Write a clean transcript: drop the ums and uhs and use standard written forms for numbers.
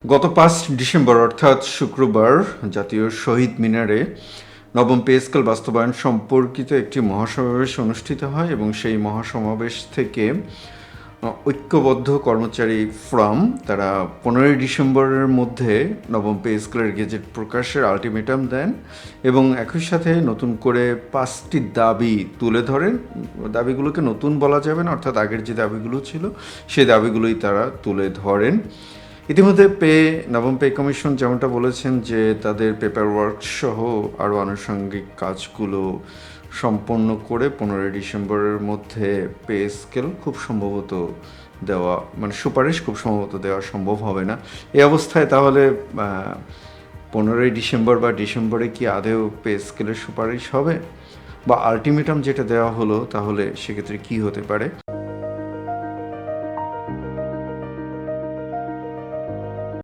গত ৫ ডিসেম্বর অর্থাৎ শুক্রবার জাতীয় শহীদ মিনারে নবম পে স্কেল বাস্তবায়ন সম্পর্কিত একটি মহাসমাবেশ অনুষ্ঠিত হয় এবং সেই মহাসমাবেশ থেকে ঐক্যবদ্ধ কর্মচারী ফোরাম তারা ১৫ই ডিসেম্বরের মধ্যে নবম পে স্কেলের গেজেট প্রকাশের আলটিমেটাম দেন এবং একই সাথে নতুন করে ৫টি দাবি তুলে ধরেন। দাবিগুলোকে নতুন বলা যাবে না, অর্থাৎ আগের যে দাবিগুলো ছিল সেই দাবিগুলোই তারা তুলে ধরেন। ইতিমধ্যে নবম পে কমিশন যেমনটা বলেছেন যে তাদের পেপার ওয়ার্ক সহ আরও আনুষঙ্গিক কাজগুলো সম্পন্ন করে ১৫ই ডিসেম্বরের মধ্যে পে স্কেল খুব সম্ভবত দেওয়া, মানে সুপারিশ খুব সম্ভবত দেওয়া সম্ভব হবে না। এই অবস্থায় তাহলে ১৫ই ডিসেম্বর বা ডিসেম্বরে কি আদৌ পে স্কেলের সুপারিশ হবে, বা আলটিমেটাম যেটা দেওয়া হলো তাহলে সেক্ষেত্রে কী হতে পারে?